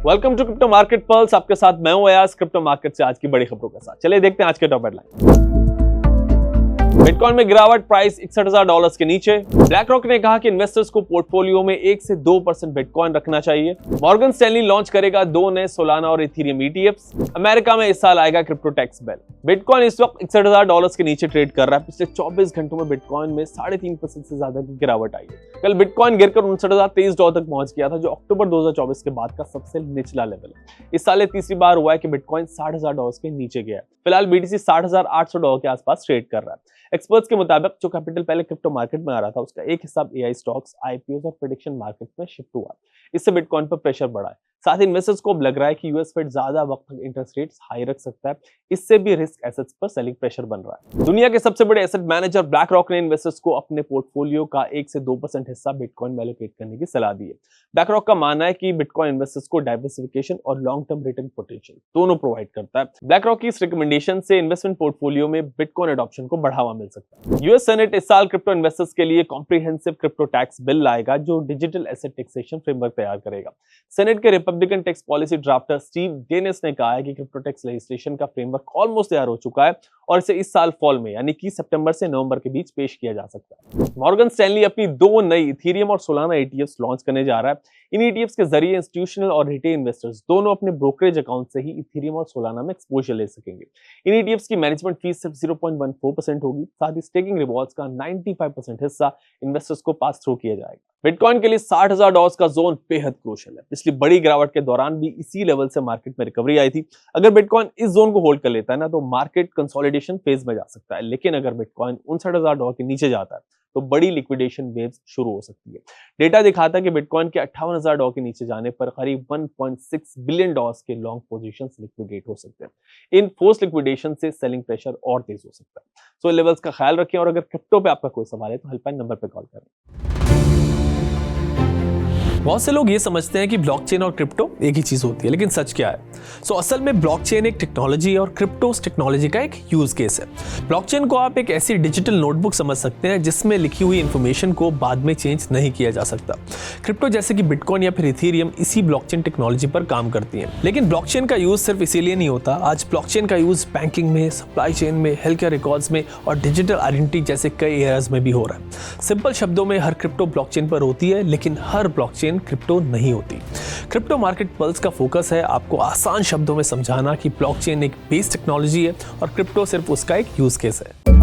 Welcome to crypto market pulse. आपके साथ मैं हूं अयाज, क्रिप्टो मार्केट से आज की बड़ी खबरों के साथ। चलिए देखते हैं आज के टॉप हेडलाइन। बिटकॉइन में गिरावट, प्राइस $61,000 के नीचे। ब्लैक रॉक ने कहा कि इन्वेस्टर्स को पोर्टफोलियो में 1 से 2% बिटकॉइन रखना चाहिए। मॉर्गन स्टैनली लॉन्च करेगा 2 नए सोलाना और इथेरियम ईटीएफ्स। अमेरिका में इस साल आएगा क्रिप्टो टैक्स बिल। बिटकॉइन इस वक्त $61,000 के नीचे ट्रेड कर रहा है। पिछले 24 घंटों में बिटकॉइन में 3.5% से ज्यादा की गिरावट आई है। कल बिटकॉइन गिरकर $59,023 तक पहुंच गया था, जो अक्टूबर 2024 के बाद का सबसे निचला लेवल है। इस साल तीसरी बार हुआ है कि बिटकॉइन $60,000 के नीचे गया है। फिलहाल बीटीसी $60,800 के आसपास ट्रेड कर रहा है। एक्सपर्ट्स के मुताबिक जो कैपिटल पहले क्रिप्टो मार्केट में आ रहा था, उसका एक हिस्सा एआई स्टॉक्स, आईपीओ और प्रेडिक्शन मार्केट में शिफ्ट हुआ। इससे बिटकॉइन पर प्रेशर बढ़ा है। साथ ही इन्वेस्टर्स को अब लग रहा है कि यूएस फेड ज्यादा वक्त तक इंटरेस्ट रेट्स हाई रख सकता है। इससे भी रिस्क एसेट्स पर सेलिंग प्रेशर बन रहा है। दुनिया के सबसे बड़े एसेट मैनेजर ब्लैक रॉक ने इन्वेस्टर्स को अपने पोर्टफोलियो का 1 से 2% हिस्सा बिटकॉइन में एलोकेट करने की सलाह दी है। ब्लैक रॉक का मानना है कि बिटकॉइन इन्वेस्टर्स को डाइवर्सिफिकेशन और लॉन्ग टर्म रिटर्न पोटेंशियल दोनों प्रोवाइड करता है। ब्लैक रॉक की इस रिकमेंडेशन से इन्वेस्टमेंट पोर्टफोलियो में बिटकॉइन एडॉप्शन को बढ़ावा मिल सकता है। यूएस सेनेट इस साल क्रिप्टो इन्वेस्टर्स के लिए कॉम्प्रिहेंसिव क्रिप्टो टैक्स बिल लाएगा, जो डिजिटल एसेट टैक्सेशन फ्रेमवर्क तैयार करेगा। सेनेट के Republican tax policy drafter Steve Dennis ने कहा है कि क्रिप्टो टैक्स लेजिस्लेशन का फ्रेमवर्क ऑलमोस्ट तैयार हो चुका है और इसे इस साल फॉल में, यानी कि सितंबर से नवंबर के बीच पेश किया जा सकता है। मॉर्गन स्टैनली अपनी 2 नई इथेरियम और सोलाना ईटीएफ्स लॉन्च करने जा रहा है। इन ईटीएफ्स के जरिए इंस्टीट्यूशनल और रिटेल इन्वेस्टर्स दोनों अपने ब्रोकरेज अकाउंट से ही इथेरियम और सोलाना में एक्सपोजर ले सकेंगे। इन ईटीएफ्स की मैनेजमेंट फीस सिर्फ 0.14% होगी। साथ ही स्टेकिंग रिवॉर्ड्स का 95% हिस्सा इन्वेस्टर्स को पास थ्रू किया जाएगा। बिटकॉइन के लिए $60,000 का जोन बेहद क्रूशियल है। पिछली बड़ी गिरावट के दौरान भी इसी लेवल से मार्केट में रिकवरी आई थी। अगर बिटकॉइन इस जोन को होल्ड कर लेता है ना, तो मार्केट कंसोलिडेशन फेज में जा सकता है। लेकिन अगर बिटकॉइन $59,000 के नीचे जाता है तो बड़ी लिक्विडेशन वेव्स शुरू हो सकती है। डेटा दिखाता है कि बिटकॉइन के $58,000 के नीचे जाने पर करीब $1.6 बिलियन के लॉन्ग पोजीशंस लिक्विडेट हो सकते हैं। इन फोर्स लिक्विडेशन से सेलिंग प्रेशर और तेज हो सकता है। सो लेवल्स का ख्याल रखें और अगर क्रिप्टो पे आपका कोई सवाल है तो हेल्पलाइन नंबर पे कॉल करें। बहुत से लोग ये समझते हैं कि ब्लॉकचेन और क्रिप्टो एक ही चीज होती है, लेकिन सच क्या है? असल में ब्लॉकचेन एक टेक्नोलॉजी है और क्रिप्टो उस टेक्नोलॉजी का एक यूज केस है। ब्लॉकचेन को आप एक ऐसी डिजिटल नोटबुक समझ सकते हैं जिसमें लिखी हुई इंफॉर्मेशन को बाद में चेंज नहीं किया जा सकता। क्रिप्टो जैसे कि बिटकॉइन या फिर इथेरियम इसी ब्लॉकचेन टेक्नोलॉजी पर काम करती है। लेकिन ब्लॉकचेन का यूज सिर्फ इसीलिए नहीं होता। आज ब्लॉकचेन का यूज बैंकिंग में, सप्लाई चेन में, हेल्थ केयर रिकॉर्ड्स में और डिजिटल आइडेंटिटी जैसे कई एरियाज में भी हो रहा है। सिंपल शब्दों में हर क्रिप्टो ब्लॉकचेन पर होती है, लेकिन हर ब्लॉकचेन क्रिप्टो नहीं होती। क्रिप्टो मार्केट पल्स का फोकस है आपको आसान शब्दों में समझाना कि ब्लॉकचेन एक बेस टेक्नोलॉजी है और क्रिप्टो सिर्फ उसका एक यूज केस है।